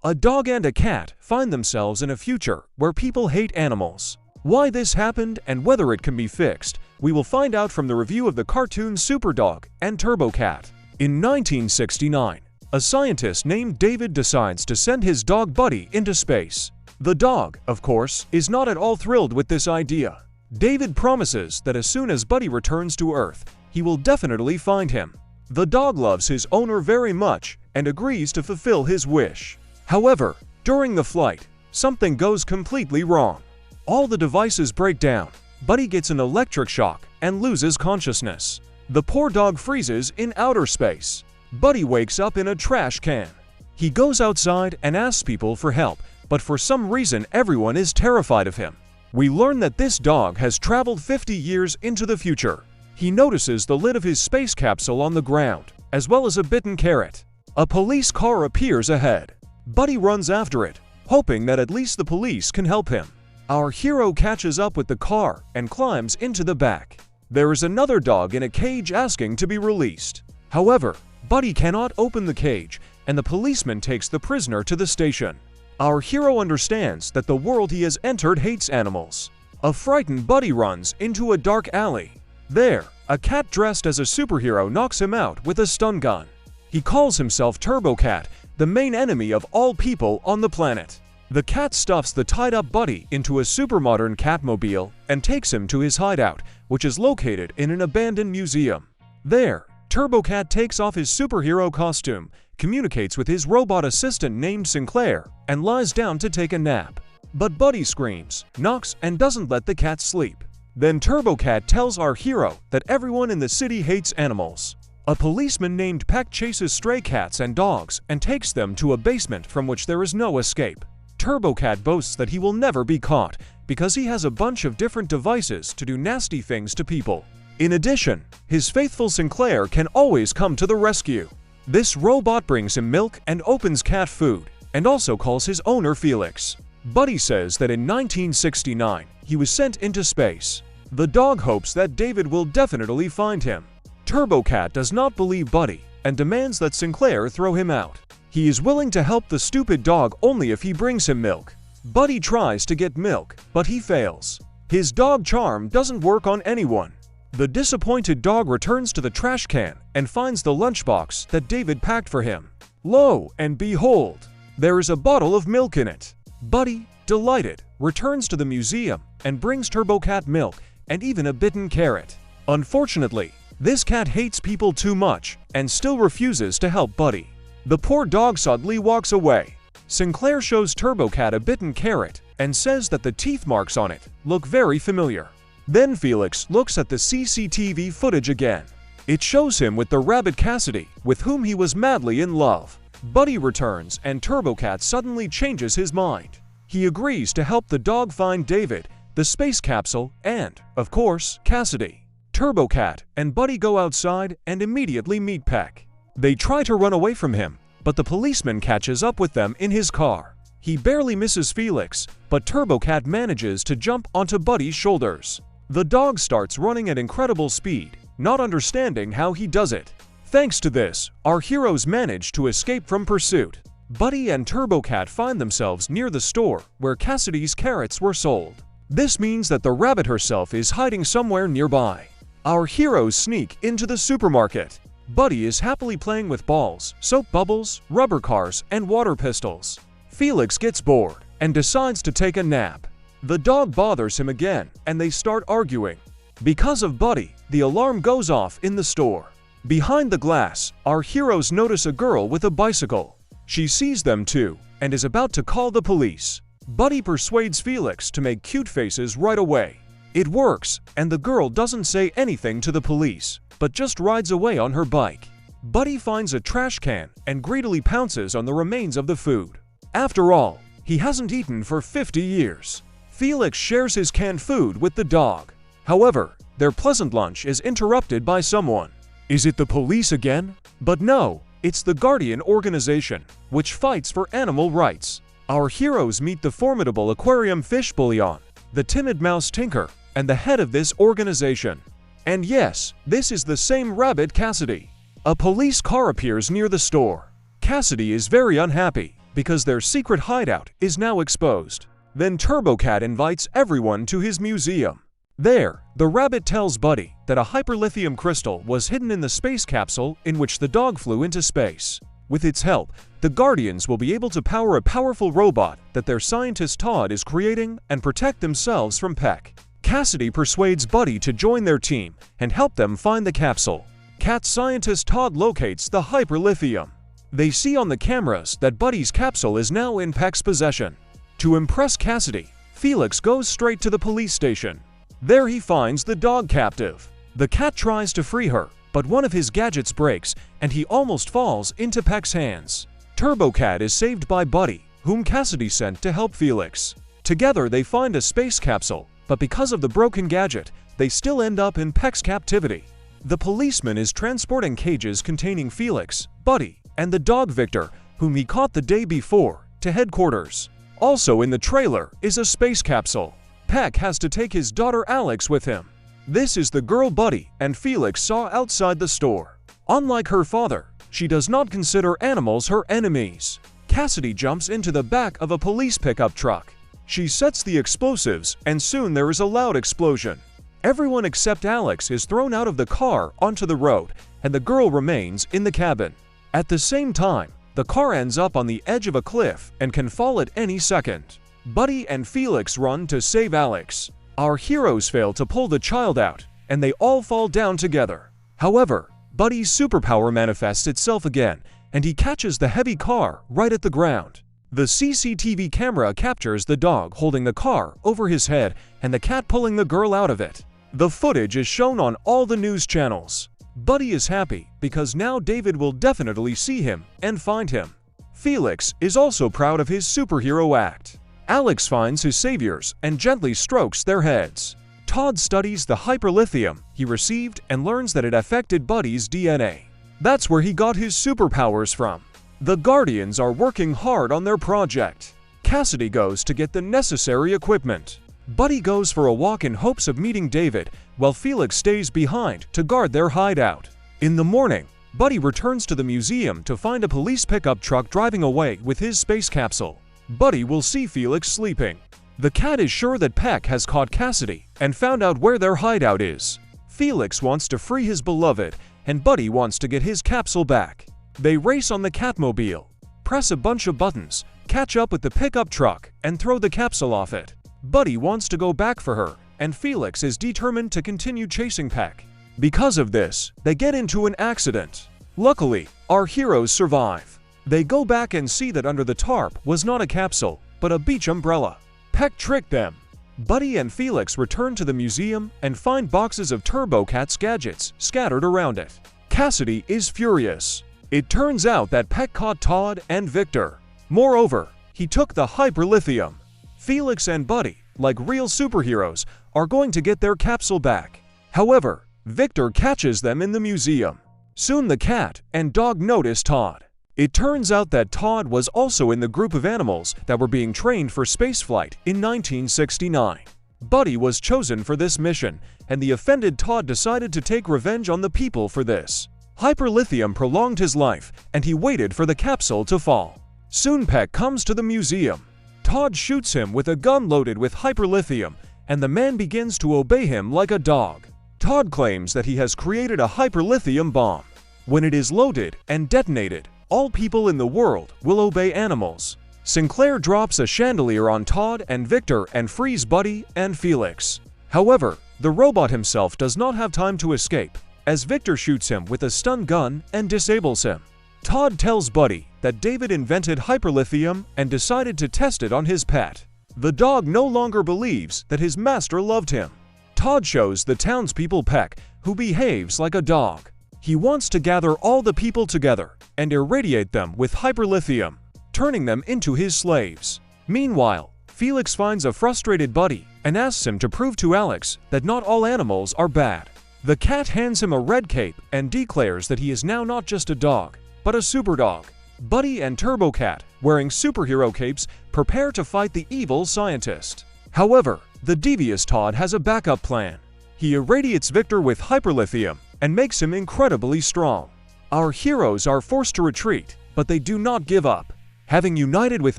A dog and a cat find themselves in a future where people hate animals. Why this happened and whether it can be fixed, we will find out from the review of the cartoon Superdog and Turbocat. In 1969, a scientist named David decides to send his dog Buddy into space. The dog, of course, is not at all thrilled with this idea. David promises that as soon as Buddy returns to Earth, he will definitely find him. The dog loves his owner very much and agrees to fulfill his wish. However, during the flight, something goes completely wrong. All the devices break down, Buddy gets an electric shock and loses consciousness. The poor dog freezes in outer space. Buddy wakes up in a trash can. He goes outside and asks people for help, but for some reason everyone is terrified of him. We learn that this dog has traveled 50 years into the future. He notices the lid of his space capsule on the ground, as well as a bitten carrot. A police car appears ahead. Buddy runs after it, hoping that at least the police can help him. Our hero catches up with the car and climbs into the back. There is another dog in a cage asking to be released. However, Buddy cannot open the cage, and the policeman takes the prisoner to the station. Our hero understands that the world he has entered hates animals. A frightened Buddy runs into a dark alley. There, a cat dressed as a superhero knocks him out with a stun gun. He calls himself Turbocat, the main enemy of all people on the planet. The cat stuffs the tied-up Buddy into a supermodern catmobile and takes him to his hideout, which is located in an abandoned museum. There, Turbocat takes off his superhero costume, communicates with his robot assistant named Sinclair, and lies down to take a nap. But Buddy screams, knocks, and doesn't let the cat sleep. Then Turbocat tells our hero that everyone in the city hates animals. A policeman named Peck chases stray cats and dogs and takes them to a basement from which there is no escape. Turbocat boasts that he will never be caught because he has a bunch of different devices to do nasty things to people. In addition, his faithful Sinclair can always come to the rescue. This robot brings him milk and opens cat food, and also calls his owner Felix. Buddy says that in 1969, he was sent into space. The dog hopes that David will definitely find him. Turbocat does not believe Buddy and demands that Sinclair throw him out. He is willing to help the stupid dog only if he brings him milk. Buddy tries to get milk, but he fails. His dog charm doesn't work on anyone. The disappointed dog returns to the trash can and finds the lunchbox that David packed for him. Lo and behold, there is a bottle of milk in it. Buddy, delighted, returns to the museum and brings Turbocat milk and even a bitten carrot. Unfortunately, this cat hates people too much and still refuses to help Buddy. The poor dog suddenly walks away. Sinclair shows Turbocat a bitten carrot and says that the teeth marks on it look very familiar. Then Felix looks at the CCTV footage again. It shows him with the rabbit Cassidy, with whom he was madly in love. Buddy returns and Turbocat suddenly changes his mind. He agrees to help the dog find David, the space capsule, and, of course, Cassidy. Turbocat and Buddy go outside and immediately meet Peck. They try to run away from him, but the policeman catches up with them in his car. He barely misses Felix, but Turbocat manages to jump onto Buddy's shoulders. The dog starts running at incredible speed, not understanding how he does it. Thanks to this, our heroes manage to escape from pursuit. Buddy and Turbocat find themselves near the store where Cassidy's carrots were sold. This means that the rabbit herself is hiding somewhere nearby. Our heroes sneak into the supermarket. Buddy is happily playing with balls, soap bubbles, rubber cars, and water pistols. Felix gets bored and decides to take a nap. The dog bothers him again, and they start arguing. Because of Buddy, the alarm goes off in the store. Behind the glass, our heroes notice a girl with a bicycle. She sees them too, and is about to call the police. Buddy persuades Felix to make cute faces right away. It works, and the girl doesn't say anything to the police, but just rides away on her bike. Buddy finds a trash can and greedily pounces on the remains of the food. After all, he hasn't eaten for 50 years. Felix shares his canned food with the dog. However, their pleasant lunch is interrupted by someone. Is it the police again? But no, it's the Guardian organization, which fights for animal rights. Our heroes meet the formidable aquarium fish Bullion, the timid mouse Tinker, and the head of this organization. And yes, this is the same rabbit Cassidy. A police car appears near the store. Cassidy is very unhappy. because their secret hideout is now exposed. Then Turbocat invites everyone to his museum. There, the rabbit tells Buddy that a hyperlithium crystal was hidden in the space capsule in which the dog flew into space. With its help, the Guardians will be able to power a powerful robot that their scientist Todd is creating and protect themselves from Peck. Cassidy persuades Buddy to join their team and help them find the capsule. Cat scientist Todd locates the hyperlithium. They see on the cameras that Buddy's capsule is now in Peck's possession. To impress Cassidy, Felix goes straight to the police station. There he finds the dog captive. The cat tries to free her, but one of his gadgets breaks and he almost falls into Peck's hands. Turbocat is saved by Buddy, whom Cassidy sent to help Felix. Together they find a space capsule, but because of the broken gadget, they still end up in Peck's captivity. The policeman is transporting cages containing Felix, Buddy, and the dog Victor, whom he caught the day before, to headquarters. Also in the trailer is a space capsule. Peck has to take his daughter Alex with him. This is the girl Buddy and Felix saw outside the store. Unlike her father, she does not consider animals her enemies. Cassidy jumps into the back of a police pickup truck. She sets the explosives and soon there is a loud explosion. Everyone except Alex is thrown out of the car onto the road and the girl remains in the cabin. At the same time, the car ends up on the edge of a cliff and can fall at any second. Buddy and Felix run to save Alex. Our heroes fail to pull the child out, and they all fall down together. However, Buddy's superpower manifests itself again, and he catches the heavy car right at the ground. The CCTV camera captures the dog holding the car over his head and the cat pulling the girl out of it. The footage is shown on all the news channels. Buddy is happy because now David will definitely see him and find him. Felix is also proud of his superhero act. Alex finds his saviors and gently strokes their heads. Todd studies the hyperlithium he received and learns that it affected Buddy's DNA. That's where he got his superpowers from. The Guardians are working hard on their project. Cassidy goes to get the necessary equipment. Buddy goes for a walk in hopes of meeting David, while Felix stays behind to guard their hideout. In the morning, Buddy returns to the museum to find a police pickup truck driving away with his space capsule. Buddy will see Felix sleeping. The cat is sure that Peck has caught Cassidy and found out where their hideout is. Felix wants to free his beloved, and Buddy wants to get his capsule back. They race on the Catmobile, press a bunch of buttons, catch up with the pickup truck, and throw the capsule off it. Buddy wants to go back for her, and Felix is determined to continue chasing Peck. Because of this, they get into an accident. Luckily, our heroes survive. They go back and see that under the tarp was not a capsule, but a beach umbrella. Peck tricked them. Buddy and Felix return to the museum and find boxes of Turbocat's gadgets scattered around it. Cassidy is furious. It turns out that Peck caught Todd and Victor. Moreover, he took the hyperlithium. Felix and Buddy, like real superheroes, are going to get their capsule back. However, Victor catches them in the museum. Soon the cat and dog notice Todd. It turns out that Todd was also in the group of animals that were being trained for spaceflight in 1969. Buddy was chosen for this mission, and the offended Todd decided to take revenge on the people for this. Hyperlithium prolonged his life, and he waited for the capsule to fall. Soon Peck comes to the museum. Todd shoots him with a gun loaded with hyperlithium, and the man begins to obey him like a dog. Todd claims that he has created a hyperlithium bomb. When it is loaded and detonated, all people in the world will obey animals. Sinclair drops a chandelier on Todd and Victor and frees Buddy and Felix. However, the robot himself does not have time to escape, as Victor shoots him with a stun gun and disables him. Todd tells Buddy that David invented hyperlithium and decided to test it on his pet. The dog no longer believes that his master loved him. Todd shows the townspeople Peck, who behaves like a dog. He wants to gather all the people together and irradiate them with hyperlithium, turning them into his slaves. Meanwhile, Felix finds a frustrated Buddy and asks him to prove to Alex that not all animals are bad. The cat hands him a red cape and declares that he is now not just a dog, but a superdog. Buddy and Turbocat, wearing superhero capes, prepare to fight the evil scientist. However, the devious Todd has a backup plan. He irradiates Victor with hyperlithium and makes him incredibly strong. Our heroes are forced to retreat, but they do not give up. Having united with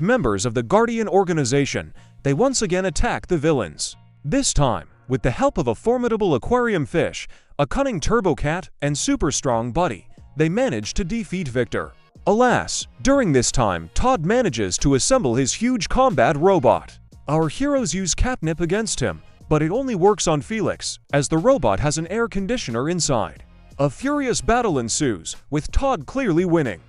members of the Guardian organization, they once again attack the villains. This time, with the help of a formidable aquarium fish, a cunning Turbocat, and super strong Buddy, they manage to defeat Victor. Alas, during this time, Todd manages to assemble his huge combat robot. Our heroes use catnip against him, but it only works on Felix, as the robot has an air conditioner inside. A furious battle ensues, with Todd clearly winning.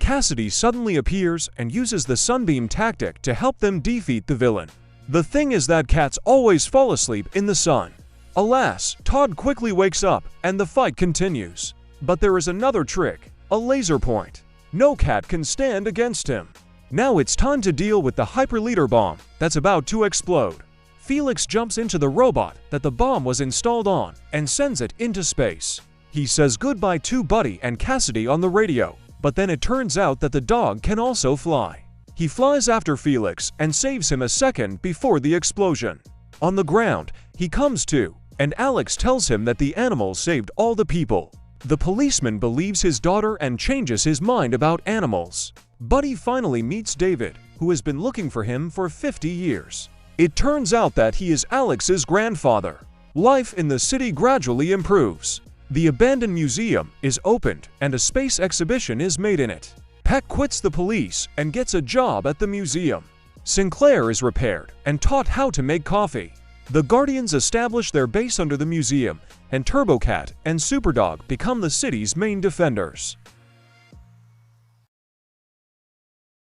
Cassidy suddenly appears and uses the sunbeam tactic to help them defeat the villain. The thing is that cats always fall asleep in the sun. Alas, Todd quickly wakes up and the fight continues. But there is another trick, a laser point. No cat can stand against him. Now it's time to deal with the hyperleader bomb that's about to explode. Felix jumps into the robot that the bomb was installed on and sends it into space. He says goodbye to Buddy and Cassidy on the radio, but then it turns out that the dog can also fly. He flies after Felix and saves him a second before the explosion. On the ground, he comes to, and Alex tells him that the animal saved all the people. The policeman believes his daughter and changes his mind about animals. Buddy finally meets David, who has been looking for him for 50 years. It turns out that he is Alex's grandfather. Life in the city gradually improves. The abandoned museum is opened and a space exhibition is made in it. Peck quits the police and gets a job at the museum. Sinclair is repaired and taught how to make coffee. The Guardians establish their base under the museum, and Turbocat and Superdog become the city's main defenders.